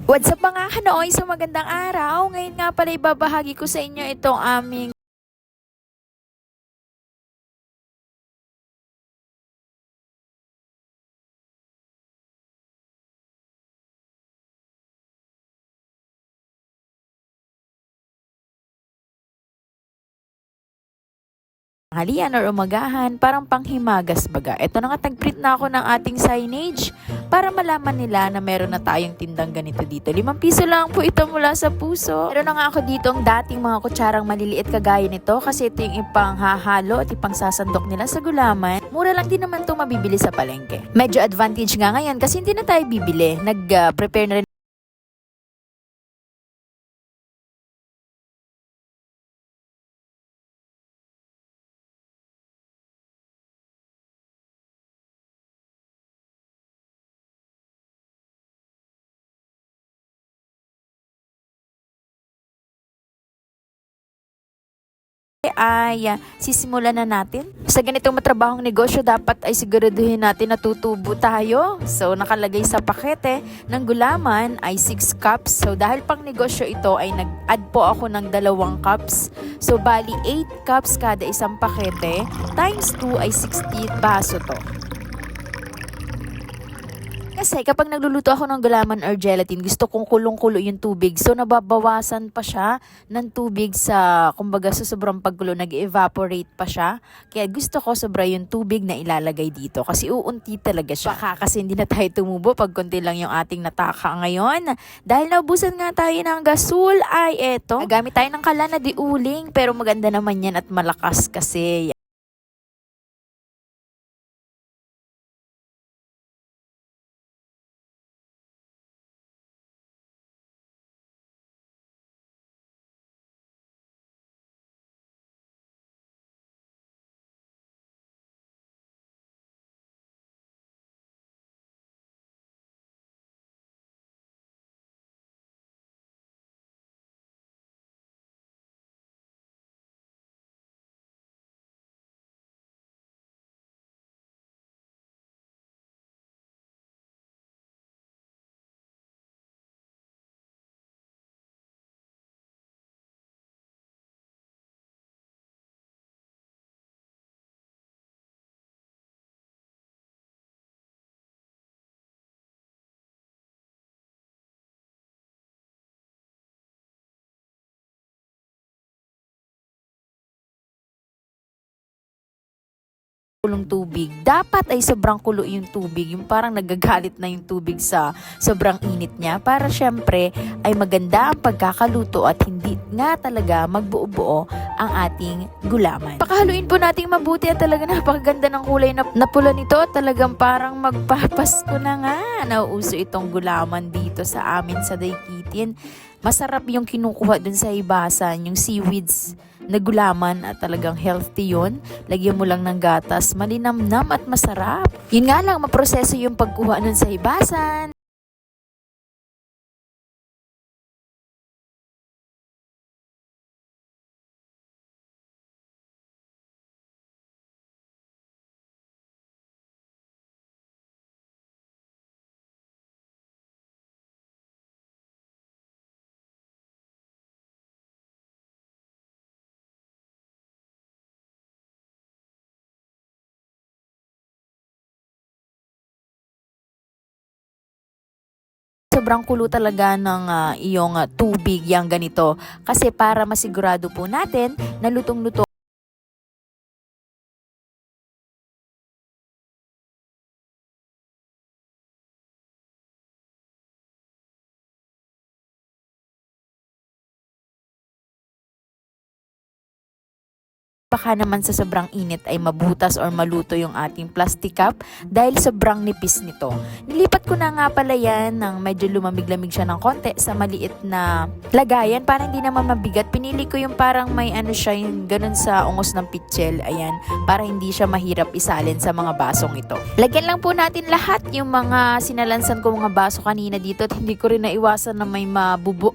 What's up mga kanoy, sa magandang araw. Ngayon nga pala ibabahagi ko sa inyo itong aming tanghalian or umagahan, parang panghimagas baga. Ito na nga, tag-print na ako ng ating signage para malaman nila na meron na tayong tindang ganito dito. 5 piso lang po ito mula sa puso. Meron na nga ako dito ang dating mga kutsarang maliliit kagaya nito kasi ito yung ipanghahalo at ipangsasandok nila sa gulaman. Mura lang din naman itong mabibili sa palengke. Medyo advantage nga ngayon kasi hindi na tayo bibili. Nag-prepare na rin. Sisimulan na natin. Sa ganitong matrabahong negosyo, dapat ay siguraduhin natin na tutubo tayo. So, nakalagay sa pakete ng gulaman ay 6 cups. So, dahil pang negosyo ito ay nag-add po ako ng 2 cups. So, bali 8 cups kada isang pakete. Times 2 ay 60 baso to. Kasi kapag nagluluto ako ng gulaman or gelatin, gusto kong kulong-kulo yung tubig. So, nababawasan pa siya ng tubig sa, kumbaga, sa sobrang pagkulo, nag-evaporate pa siya. Kaya gusto ko sobra yung tubig na ilalagay dito kasi uunti talaga siya. Baka kasi hindi na tayo tumubo pag konti lang yung ating nataka ngayon. Dahil naubusan nga tayo ng gasol, ay eto. Nagamit tayo ng kala na di uling, pero maganda naman yan at malakas kasi. Kulong tubig. Dapat ay sobrang kulo yung tubig. Yung parang nagagalit na yung tubig sa sobrang init niya. Para syempre ay maganda ang pagkakaluto at hindi nga talaga magbuo-buo ang ating gulaman. Pakahaluin po nating mabuti at talaga napakaganda ng kulay na pula nito. Talagang parang magpapasko na nga. Nauuso itong gulaman dito sa amin sa Daikitin. Masarap yung kinukuha dun sa ibasan, yung seaweeds na gulaman at talagang healthy yun. Lagyan mo lang ng gatas, malinamnam at masarap. Yun nga lang, maproseso yung pagkuha nun sa hibasan. Sobrang kulo talaga ng iyong tubig yang ganito kasi para masigurado po natin na lutong-luto. Baka naman sa sobrang init ay mabutas or maluto yung ating plastic cup dahil sobrang nipis nito. Nilipat ko na nga pala yan ng medyo lumamig-lamig siya ng konti sa maliit na lagayan para hindi naman mabigat. Pinili ko yung parang may ano siya, yung ganun sa ungos ng pitchel. Ayan, para hindi siya mahirap isalin sa mga basong ito. Lagyan lang po natin lahat yung mga sinalansan ko mga baso kanina dito at hindi ko rin naiwasan na may mabubo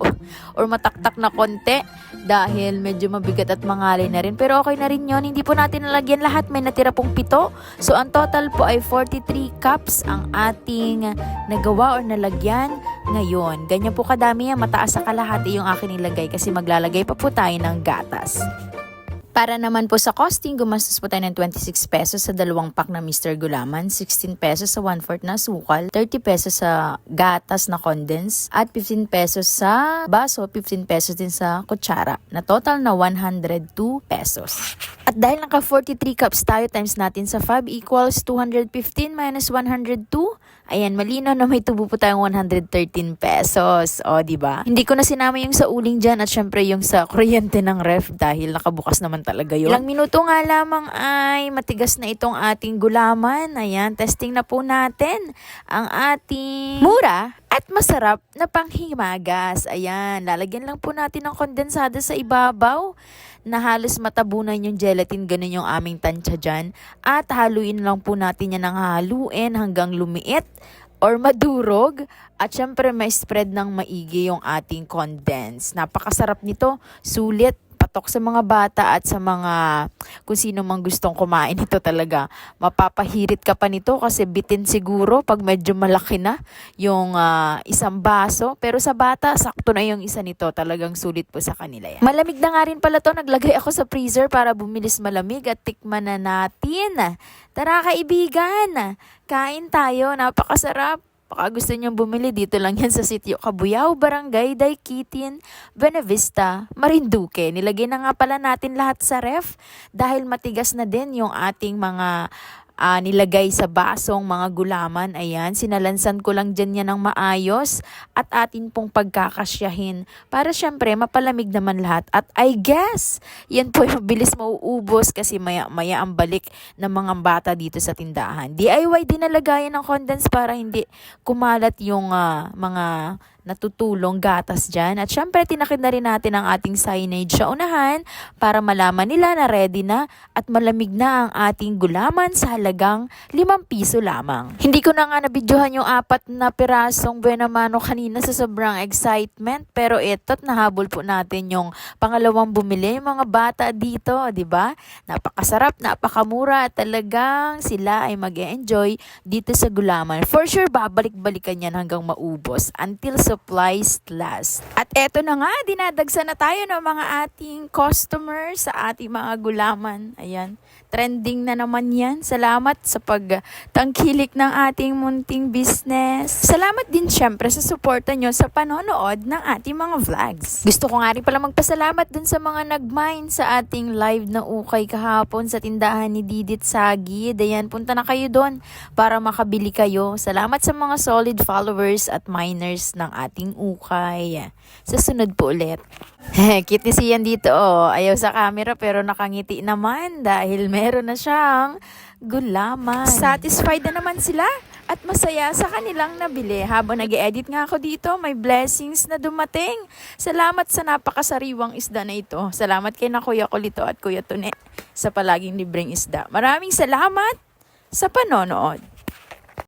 or mataktak na konti dahil medyo mabigat at mangalay na rin. Pero okay na na rin yon. Hindi po natin nalagyan lahat, may natira pong 7. So ang total po ay 43 cups ang ating nagawa or nalagyan ngayon. Ganyan po kadami yan, mataas sa kalahati yung akin nilagay kasi maglalagay pa po tayo ng gatas. Para naman po sa costing, gumastos po tayo ng 26 pesos sa 2 pack na Mr. Gulaman, 16 pesos sa 1/4 na sukal, 30 pesos sa gatas na condense, at 15 pesos sa baso, 15 pesos din sa kutsara, na total na 102 pesos. At dahil naka 43 cups tayo, times natin sa 5 equals 215 minus 102. Ayan, malino na may tubo po tayong 113 pesos. O, diba? Hindi ko na sinama yung sa uling dyan at syempre yung sa kuryente ng ref dahil nakabukas naman talaga yun. Ilang minuto nga lamang ay matigas na itong ating gulaman. Ayan, testing na po natin ang ating mura at masarap na panghimagas. Ayan, lalagyan lang po natin ng kondensado sa ibabaw na halos matabunan yung gelatin, ganun yung aming tansya dyan. At haluin lang po natin yan ng haluin hanggang lumiit or madurog. At syempre may spread ng maigi yung ating condense. Napakasarap nito, sulit. Patok sa mga bata at sa mga kung sino mang gustong kumain ito talaga. Mapapahirit ka pa nito kasi bitin siguro pag medyo malaki na yung isang baso. Pero sa bata, sakto na yung isa nito. Talagang sulit po sa kanila yan. Malamig na nga rin pala to. Naglagay ako sa freezer para bumilis malamig at tikman na natin. Tara kaibigan, kain tayo. Napakasarap. Baka gusto niyong bumili, dito lang yan sa Sitio Cabuyao, Barangay Daiquitin, Buenavista, Marinduque. Nilagay na nga pala natin lahat sa ref dahil matigas na din yung ating mga nilagay sa basong mga gulaman. Ayan, sinalansan ko lang dyan yan ng maayos at atin pong pagkakasyahin para syempre mapalamig naman lahat. At I guess, yan po yung mabilis mauubos kasi maya ang balik ng mga bata dito sa tindahan. DIY din nalagayan ng condense para hindi kumalat yung mga natutulong gatas dyan. At syempre, tinakid na rin natin ang ating signage sa unahan para malaman nila na ready na at malamig na ang ating gulaman sa halagang 5 piso lamang. Hindi ko na nga nabidyohan yung 4 na pirasong buena mano kanina sa sobrang excitement. Pero ito't nahabol po natin yung pangalawang bumili, yung mga bata dito, di ba? Napakasarap, napakamura at talagang sila ay mag-enjoy dito sa gulaman. For sure, babalik-balikan yan hanggang maubos until supplies last. At eto na nga, dinadagsa na tayo ng mga ating customers sa ating mga gulaman. Ayan, trending na naman yan. Salamat sa pagtangkilik ng ating munting business. Salamat din syempre sa suporta nyo sa panonood ng ating mga vlogs. Gusto ko nga rin pala magpasalamat dun sa mga nag-mine sa ating live na ukay kahapon sa tindahan ni Didit Sagid. Ayan, punta na kayo doon para makabili kayo. Salamat sa mga solid followers at miners ng ating ukay. Sa sunod po ulit. Cute ni Sian dito, oh. Ayaw sa camera pero nakangiti naman dahil meron na siyang gulaman. Satisfied na naman sila at masaya sa kanilang nabili. Habang nag-edit nga ako dito, may blessings na dumating. Salamat sa napakasariwang isda na ito. Salamat kay na Kuya Kulito at Kuya Tune sa palaging libreng isda. Maraming salamat sa panonood.